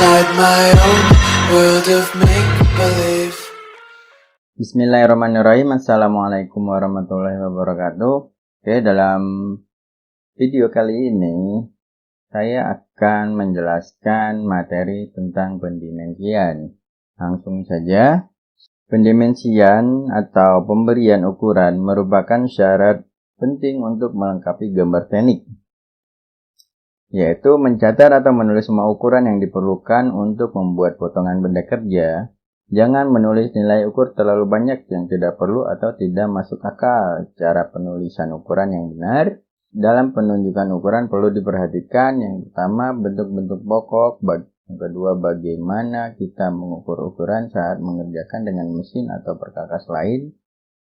inside my own world of make-believe. Bismillahirrahmanirrahim. Assalamualaikum warahmatullahi wabarakatuh. Oke, dalam video kali ini saya akan menjelaskan materi tentang pendimensian. Langsung saja. Pendimensian atau pemberian ukuran merupakan syarat penting untuk melengkapi gambar teknik, yaitu mencatat atau menulis semua ukuran yang diperlukan untuk membuat potongan benda kerja. Jangan menulis nilai ukur terlalu banyak yang tidak perlu atau tidak masuk akal. Cara penulisan ukuran yang benar dalam penunjukan ukuran perlu diperhatikan. Yang pertama, bentuk-bentuk pokok. Yang kedua, bagaimana kita mengukur ukuran saat mengerjakan dengan mesin atau perkakas lain.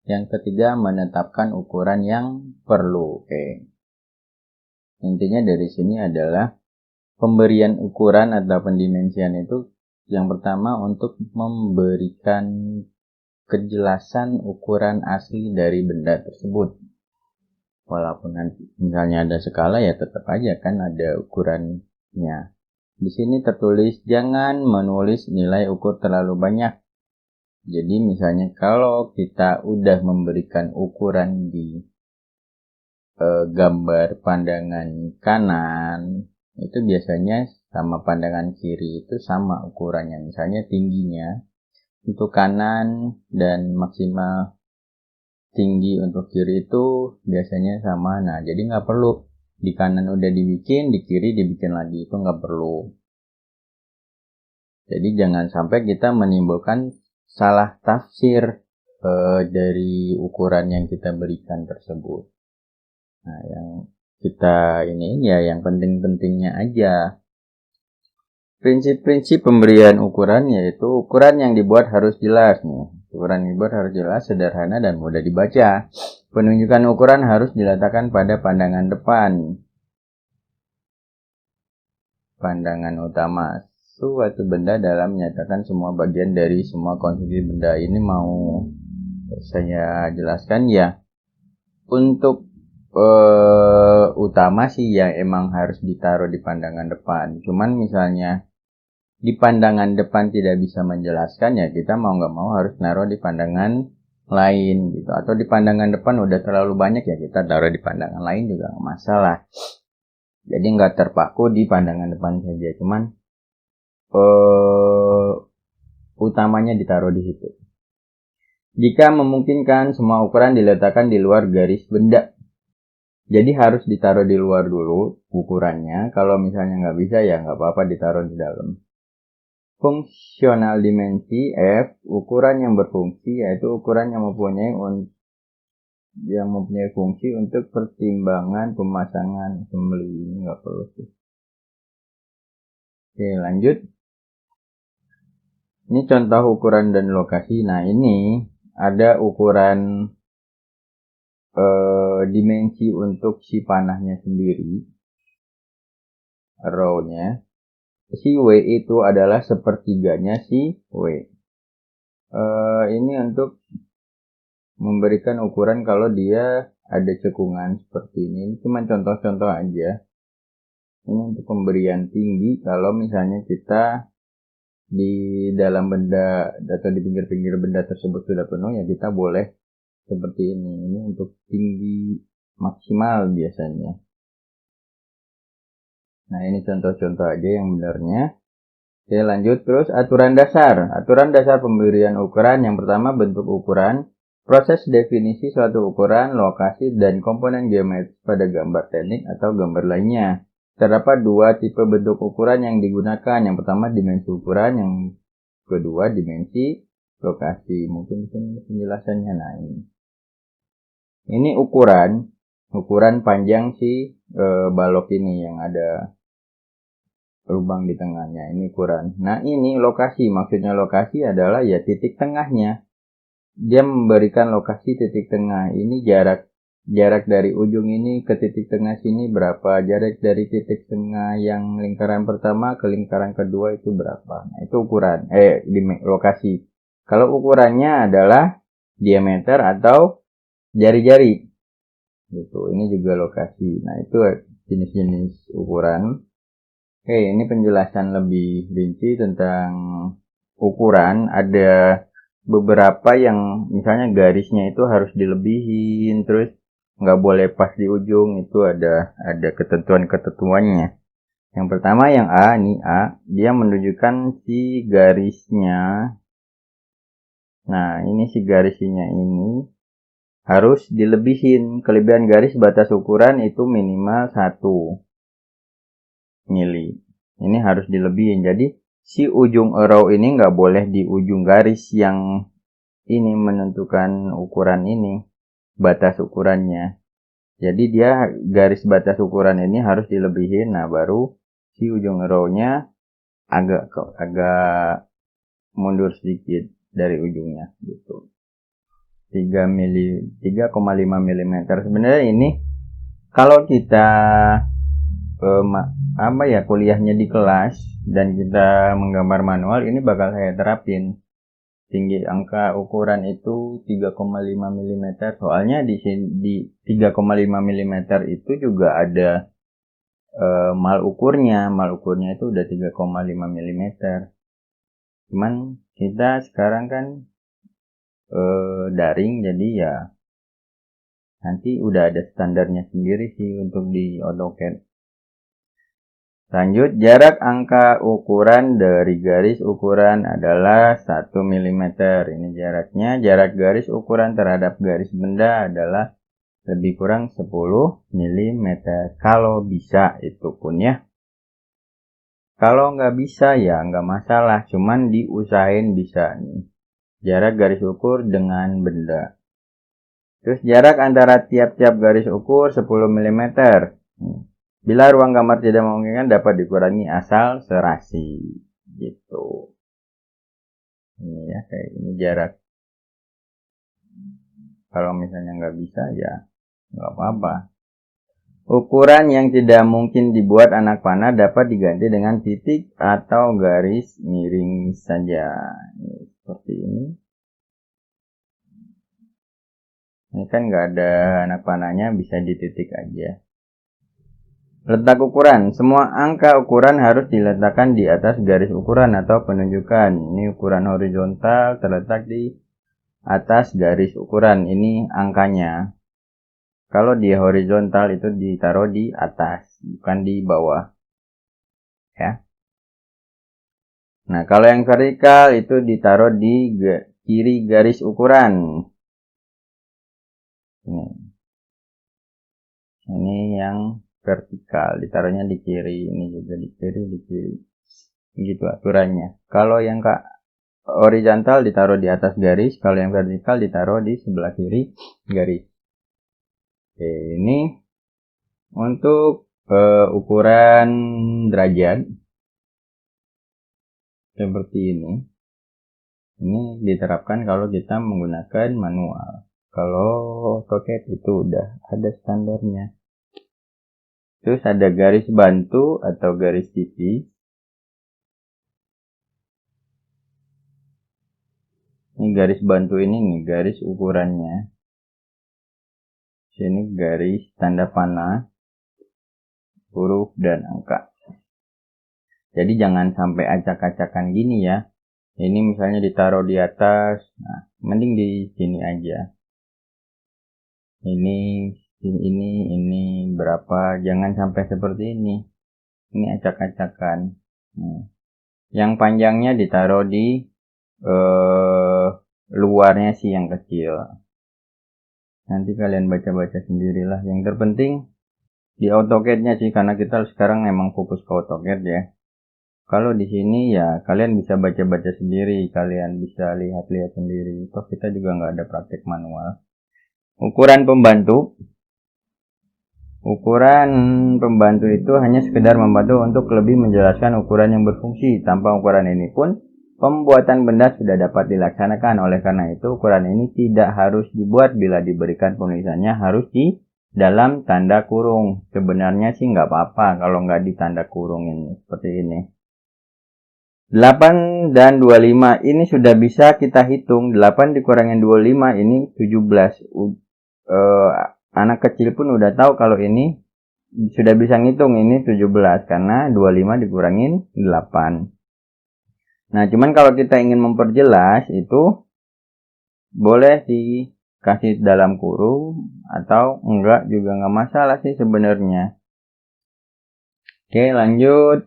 Yang ketiga, menetapkan ukuran yang perlu. Oke. Intinya dari sini adalah pemberian ukuran atau pendimensian itu yang pertama untuk memberikan kejelasan ukuran asli dari benda tersebut. Walaupun nanti misalnya ada skala ya tetap aja kan ada ukurannya. Di sini tertulis jangan menulis nilai ukur terlalu banyak. Jadi misalnya kalau kita udah memberikan ukuran di gambar pandangan kanan, itu biasanya sama pandangan kiri itu sama ukurannya. Misalnya tingginya untuk kanan dan maksimal tinggi untuk kiri itu biasanya sama. Nah, jadi nggak perlu di kanan udah dibikin, di kiri dibikin lagi, itu nggak perlu. Jadi jangan sampai kita menimbulkan salah tafsir dari ukuran yang kita berikan tersebut. Nah, yang kita ini ya yang penting-pentingnya aja. Prinsip-prinsip pemberian ukuran yaitu ukuran yang dibuat harus jelas nih. Ukuran yang dibuat harus jelas, sederhana dan mudah dibaca. Penunjukan ukuran harus diletakkan pada pandangan depan. Pandangan utama suatu benda dalam menyatakan semua bagian dari semua konstruksi benda. Ini mau saya jelaskan ya. Untuk utama sih yang emang harus ditaruh di pandangan depan. Cuman misalnya di pandangan depan tidak bisa menjelaskan ya kita mau nggak mau harus naruh di pandangan lain gitu. Atau di pandangan depan udah terlalu banyak ya kita taruh di pandangan lain juga nggak masalah. Jadi nggak terpaku di pandangan depan saja. Cuman utamanya ditaruh di situ. Jika memungkinkan semua ukuran diletakkan di luar garis benda. Jadi harus ditaruh di luar dulu ukurannya. Kalau misalnya nggak bisa ya nggak apa-apa ditaruh di dalam. Fungsional dimensi F, ukuran yang berfungsi yaitu ukuran yang mempunyai fungsi untuk pertimbangan pemasangan assembly. Ini nggak perlu sih. Oke, lanjut. Ini contoh ukuran dan lokasi. Nah ini ada ukuran dimensi untuk si panahnya sendiri, row-nya. Si W itu adalah sepertiganya si W. Ini untuk memberikan ukuran kalau dia ada cekungan seperti ini. Cuma contoh-contoh aja. Ini untuk pemberian tinggi kalau misalnya kita di dalam benda atau di pinggir-pinggir benda tersebut sudah penuh ya kita boleh seperti ini. Ini untuk tinggi maksimal biasanya. Nah ini contoh-contoh aja yang benarnya. Oke lanjut terus aturan dasar. Aturan dasar pemberian ukuran yang pertama bentuk ukuran, proses definisi suatu ukuran, lokasi dan komponen geometris pada gambar teknik atau gambar lainnya. Terdapat dua tipe bentuk ukuran yang digunakan. Yang pertama dimensi ukuran, yang kedua dimensi lokasi. Mungkin penjelasannya nah ini. Ini ukuran panjang si balok ini yang ada lubang di tengahnya. Ini ukuran. Nah ini lokasi. Maksudnya lokasi adalah ya titik tengahnya. Dia memberikan lokasi titik tengah. Ini jarak dari ujung ini ke titik tengah sini berapa. Jarak dari titik tengah yang lingkaran pertama ke lingkaran kedua itu berapa. Nah itu ukuran. Lokasi. Kalau ukurannya adalah diameter atau jari-jari gitu. Ini juga lokasi. Nah itu jenis-jenis ukuran. Oke, ini penjelasan lebih rinci tentang ukuran. Ada beberapa yang misalnya garisnya itu harus dilebihin, terus nggak boleh pas di ujung, itu ada ketentuan-ketentuannya. Yang pertama yang A, ini A, dia menunjukkan si garisnya. Nah, ini si garisnya ini harus dilebihin. Kelebihan garis batas ukuran itu minimal 1 mili. Ini harus dilebihin. Jadi si ujung arrow ini nggak boleh di ujung garis yang ini menentukan ukuran ini, batas ukurannya. Jadi dia garis batas ukuran ini harus dilebihin. Nah, baru si ujung arrow-nya agak mundur sedikit dari ujungnya gitu. 3,5 mm. Sebenarnya ini kalau kita kuliahnya di kelas dan kita menggambar manual, ini bakal saya terapin. Tinggi angka ukuran itu 3,5 mm. Soalnya di 3,5 mm itu juga ada mal ukurnya. Mal ukurnya itu udah 3,5 mm. Cuman kita sekarang kan daring, jadi ya nanti udah ada standarnya sendiri sih untuk di AutoCAD. Lanjut, jarak angka ukuran dari garis ukuran adalah 1 mm. Ini jaraknya. Jarak garis ukuran terhadap garis benda adalah lebih kurang 10 mm. Kalau bisa itu pun ya. Kalau nggak bisa ya nggak masalah. Cuman diusahain bisa nih. Jarak garis ukur dengan benda. Terus jarak antara tiap-tiap garis ukur 10 mm. Bila ruang gambar tidak memungkinkan dapat dikurangi asal serasi. Gitu. Ini ya, kayak ini jarak. Kalau misalnya nggak bisa ya nggak apa-apa. Ukuran yang tidak mungkin dibuat anak panah dapat diganti dengan titik atau garis miring saja. Ini, seperti ini. Ini kan nggak ada anak panahnya, bisa dititik aja. Letak ukuran. Semua angka ukuran harus diletakkan di atas garis ukuran atau penunjukan. Ini ukuran horizontal terletak di atas garis ukuran. Ini angkanya. Kalau di horizontal itu ditaruh di atas, bukan di bawah. Ya. Nah, kalau yang vertikal itu ditaruh di kiri garis ukuran. Ini yang vertikal, ditaruhnya di kiri, ini juga di kiri, gitu aturannya. Kalau yang horizontal ditaruh di atas garis, kalau yang vertikal ditaruh di sebelah kiri garis. Oke, ini untuk ukuran derajat seperti ini. Ini diterapkan kalau kita menggunakan manual. Kalau AutoCAD itu udah ada standarnya. Terus ada garis bantu atau garis tipis. Ini garis bantu ini nih, garis ukurannya. Sini garis tanda panah, huruf dan angka. Jadi jangan sampai acak-acakan gini ya. Ini misalnya ditaruh di atas, nah mending di sini aja. Ini berapa, jangan sampai seperti ini. Ini acak-acakan. Yang panjangnya ditaruh di luarnya sih yang kecil. Nanti kalian baca-baca sendirilah. Yang terpenting di AutoCAD-nya sih, karena kita sekarang memang fokus ke AutoCAD ya. Kalau di sini ya kalian bisa baca-baca sendiri, kalian bisa lihat-lihat sendiri. Toh kita juga nggak ada praktek manual. Ukuran pembantu. Ukuran pembantu itu hanya sekedar membantu untuk lebih menjelaskan ukuran yang berfungsi. Tanpa ukuran ini pun pembuatan benda sudah dapat dilaksanakan. Oleh karena itu ukuran ini tidak harus dibuat bila diberikan penulisannya harus di dalam tanda kurung. Sebenarnya sih nggak apa-apa kalau nggak di tanda kurung ini seperti ini. 8 dan 25 ini sudah bisa kita hitung. 8 dikurangin 25 ini 17. Anak kecil pun udah tahu kalau ini sudah bisa ngitung ini 17 karena 25 dikurangin 8. Nah, cuman kalau kita ingin memperjelas itu boleh dikasih dalam kurung atau enggak juga nggak masalah sih sebenarnya. Oke, lanjut.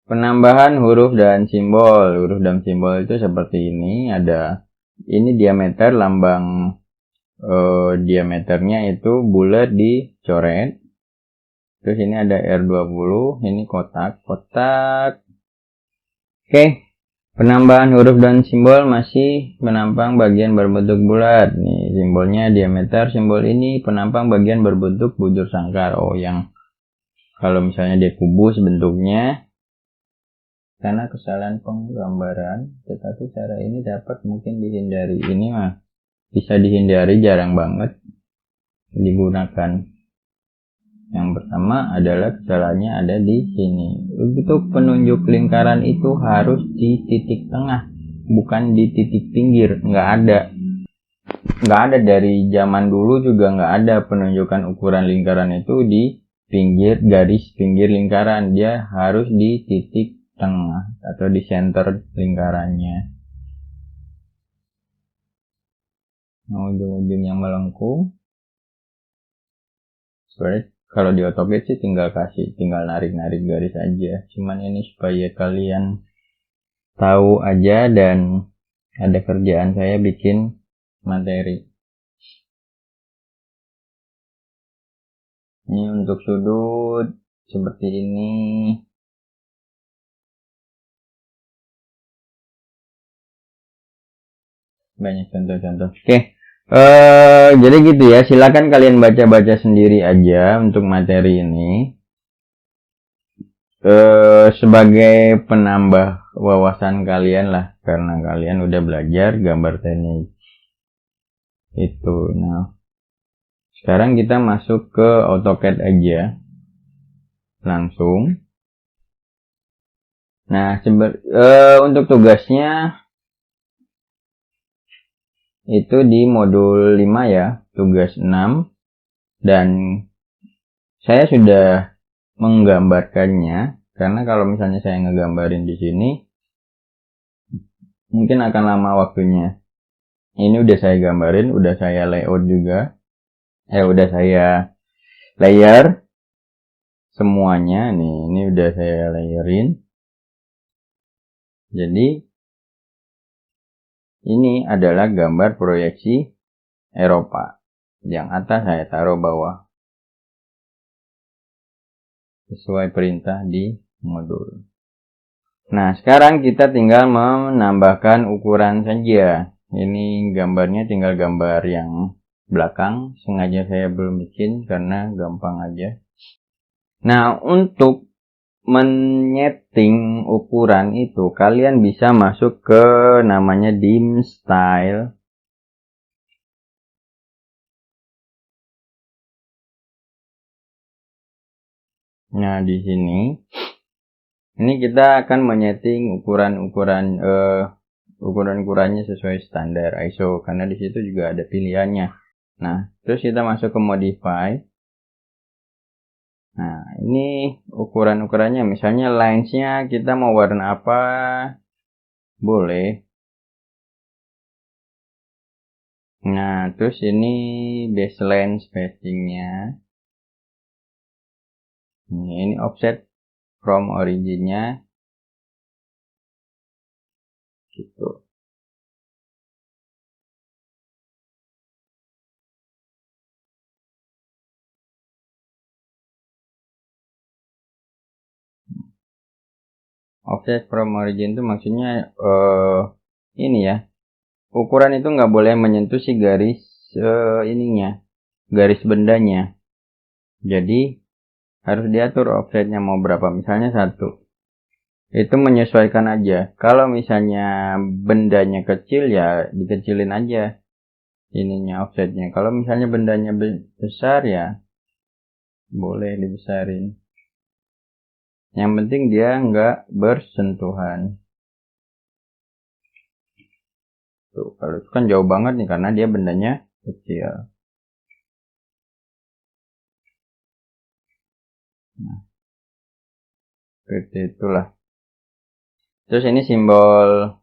Penambahan huruf dan simbol. Huruf dan simbol itu seperti ini. Ini diameter, lambang diameternya itu bulat dicoret. Terus ini ada R20, ini kotak. Oke, penambahan huruf dan simbol masih penampang bagian berbentuk bulat. Nih, simbolnya diameter, simbol ini penampang bagian berbentuk bujur sangkar. Oh, yang kalau misalnya dia kubus bentuknya, karena kesalahan penggambaran, tetapi cara ini dapat mungkin dihindari. Ini mah bisa dihindari, jarang banget digunakan. Yang pertama adalah kesalahannya ada di sini. Untuk penunjuk lingkaran itu harus di titik tengah, bukan di titik pinggir. Nggak ada dari zaman dulu juga nggak ada penunjukan ukuran lingkaran itu di garis pinggir lingkaran. Dia harus di titik tengah atau di center lingkarannya. Nah, ujung-ujung yang melengkung. Sebenarnya kalau di AutoCAD sih tinggal narik-narik garis aja. Cuman ini supaya kalian tahu aja dan ada kerjaan saya bikin materi. Ini untuk sudut seperti ini. Banyak contoh-contoh. Oke. Jadi gitu ya. Silakan kalian baca-baca sendiri aja untuk materi ini. Sebagai penambah wawasan kalian lah, karena kalian udah belajar gambar teknik itu. Nah, sekarang kita masuk ke AutoCAD aja langsung. Nah, untuk tugasnya itu di modul 5 ya, tugas 6, dan saya sudah menggambarkannya karena kalau misalnya saya ngegambarin di sini mungkin akan lama waktunya. Ini udah saya gambarin, udah saya layout juga. Udah saya layer semuanya nih. Ini udah saya layerin. Jadi ini adalah gambar proyeksi Eropa. Yang atas saya taruh bawah. Sesuai perintah di modul. Nah, sekarang kita tinggal menambahkan ukuran saja. Ini gambarnya tinggal gambar yang belakang. Sengaja saya belum bikin karena gampang aja. Nah, untuk menyeting ukuran itu kalian bisa masuk ke namanya dim style. Nah, di sini ini kita akan menyeting ukurannya sesuai standar ISO karena di situ juga ada pilihannya. Nah, terus kita masuk ke modify. Nah, ini ukuran-ukurannya, misalnya lines-nya kita mau warna apa, boleh. Nah, terus ini baseline spacing-nya. Ini offset from origin-nya. Gitu. Offset from origin itu maksudnya ini ya. Ukuran itu nggak boleh menyentuh si garis garis bendanya. Jadi harus diatur offsetnya mau berapa, misalnya 1. Itu menyesuaikan aja. Kalau misalnya bendanya kecil ya dikecilin aja ininya offsetnya. Kalau misalnya bendanya besar ya boleh dibesarin. Yang penting dia nggak bersentuhan. Tuh, kalau itu kan jauh banget nih karena dia bendanya kecil. Nah, seperti itulah. Terus ini simbol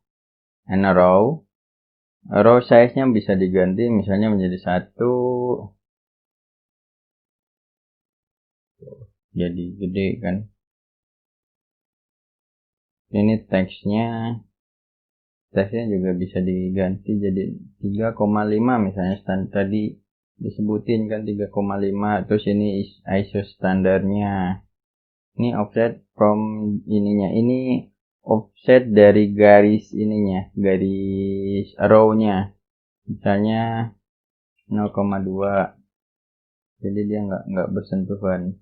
and row. Row size-nya bisa diganti misalnya menjadi 1. Jadi gede kan. Ini teksnya juga bisa diganti jadi 3,5 misalnya tadi disebutin kan 3,5. Terus ini ISO standarnya. Ini offset from ininya. Ini offset dari garis ininya, garis row-nya. Misalnya 0,2. Jadi dia nggak bersentuhan.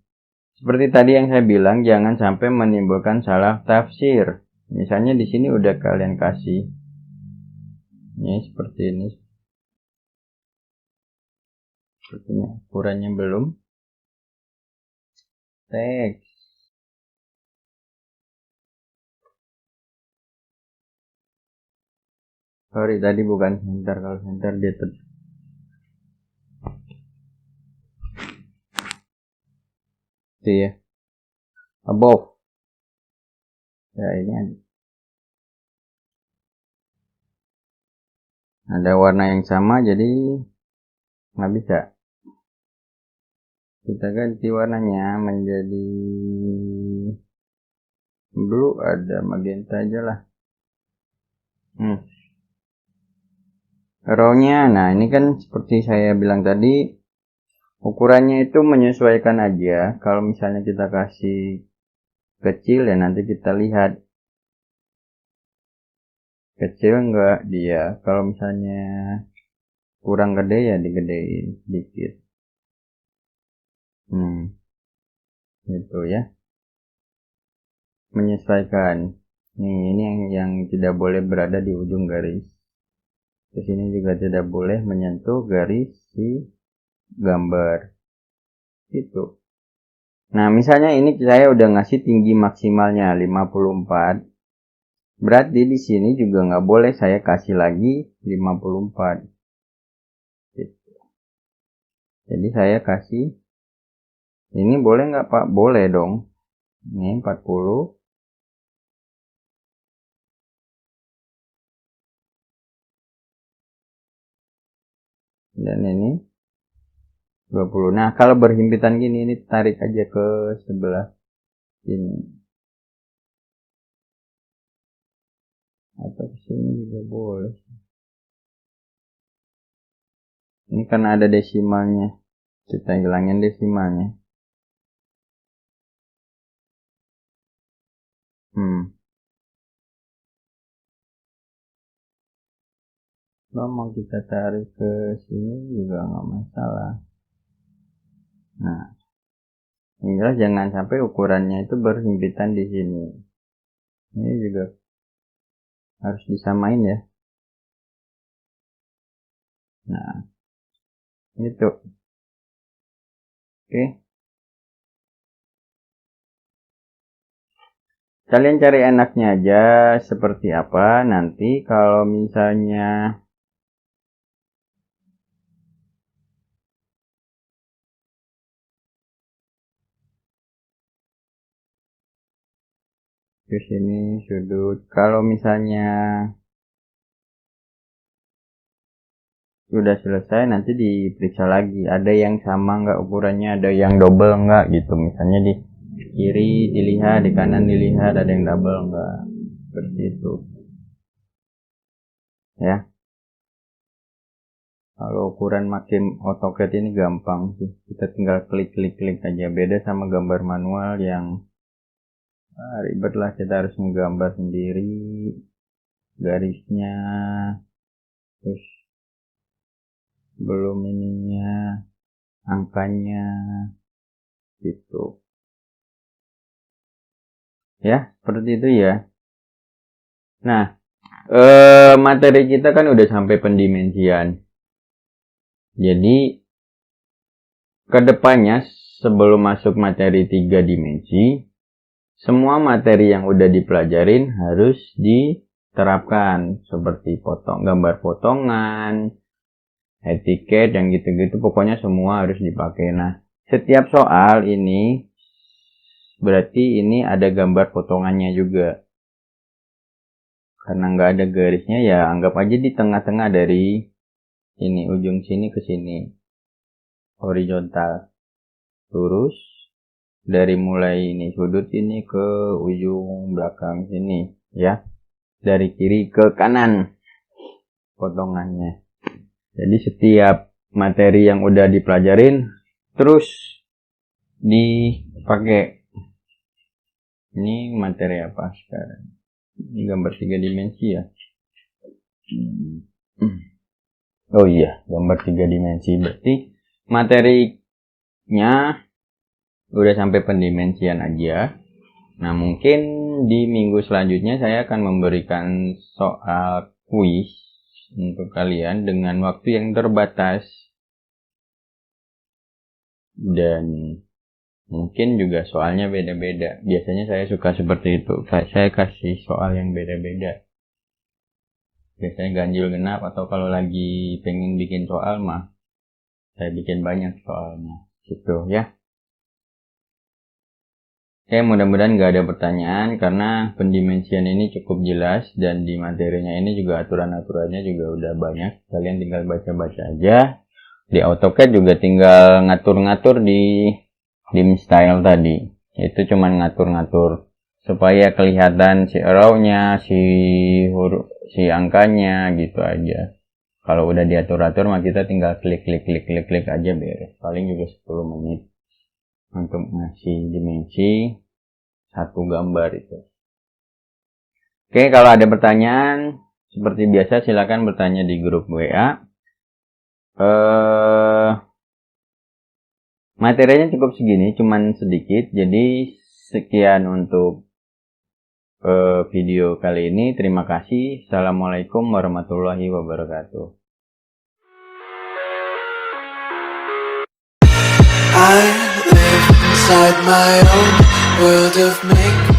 Seperti tadi yang saya bilang, jangan sampai menimbulkan salah tafsir. Misalnya di sini udah kalian kasih ini seperti ini. Sepertinya ukurannya belum. Teks. Sorry tadi bukan center, kalau center dia itu ya. Above. Ya ini ada warna yang sama jadi nggak bisa. Kita ganti warnanya menjadi blue, ada magenta aja lah. Row-nya, nah ini kan seperti saya bilang tadi, ukurannya itu menyesuaikan aja. Kalau misalnya kita kasih kecil ya nanti kita lihat kecil enggak dia. Kalau misalnya kurang gede ya digedein dikit. Gitu ya. Menyesuaikan. Nih ini yang tidak boleh berada di ujung garis. Di sini juga tidak boleh menyentuh garis si gambar. Gitu. Nah, misalnya ini saya udah ngasih tinggi maksimalnya 54. Berarti di sini juga nggak boleh saya kasih lagi 54. Gitu. Jadi saya kasih, ini boleh nggak Pak? Boleh dong. Ini 40. Dan ini 20. Nah, kalau berhimpitan gini, ini tarik aja ke sebelah sini. Atau ke sini juga boleh. Ini karena ada desimalnya. Kita hilangin desimalnya. Kalau mau kita tarik ke sini juga nggak masalah. Nah, yang jelas jangan sampai ukurannya itu berhimpitan di sini. Ini juga harus disamain ya. Nah, itu. Oke. Kalian cari enaknya aja seperti apa. Nanti kalau misalnya ke sini sudut, kalau misalnya sudah selesai nanti diperiksa lagi. Ada yang sama nggak ukurannya, ada yang double nggak gitu. Misalnya di kiri dilihat, di kanan dilihat, ada yang double nggak. Seperti itu. Ya. Kalau ukuran makin AutoCAD ini gampang sih. Kita tinggal klik aja. Beda sama gambar manual yang ribet lah. Kita harus menggambar sendiri garisnya. Terus belum ininya, angkanya. Gitu. Ya, seperti itu ya. Nah, materi kita kan udah sampai pendimensian. Jadi, kedepannya sebelum masuk materi 3 dimensi, semua materi yang udah dipelajarin harus diterapkan. Seperti gambar potongan, etiket, yang gitu-gitu. Pokoknya semua harus dipakai. Nah, setiap soal ini berarti ini ada gambar potongannya juga. Karena nggak ada garisnya ya anggap aja di tengah-tengah dari ini ujung sini ke sini. Horizontal. Lurus. Dari mulai ini sudut ini ke ujung belakang sini ya. Dari kiri ke kanan potongannya. Jadi setiap materi yang udah dipelajarin terus dipakai. Ini materi apa sekarang? Ini gambar 3 dimensi ya. Oh iya, gambar 3 dimensi. Berarti materinya udah sampai pendimensian aja. Nah, mungkin di minggu selanjutnya saya akan memberikan soal kuis untuk kalian dengan waktu yang terbatas. Dan mungkin juga soalnya beda-beda. Biasanya saya suka seperti itu. Saya kasih soal yang beda-beda. Biasanya ganjil genap atau kalau lagi pengen bikin soal mah saya bikin banyak soalnya. Gitu ya. Oke, mudah-mudahan gak ada pertanyaan karena pendimensian ini cukup jelas dan di materinya ini juga aturan-aturannya juga udah banyak. Kalian tinggal baca-baca aja. Di AutoCAD juga tinggal ngatur-ngatur di dim style tadi. Itu cuman ngatur-ngatur supaya kelihatan si arrow-nya, si angkanya gitu aja. Kalau udah diatur-atur mah kita tinggal klik aja beres. Paling juga 10 menit untuk ngasih dimensi satu gambar itu. Oke, kalau ada pertanyaan seperti biasa silakan bertanya di grup WA. Materinya cukup segini, cuman sedikit. Jadi sekian untuk video kali ini. Terima kasih. Assalamualaikum warahmatullahi wabarakatuh. I live inside my own world of make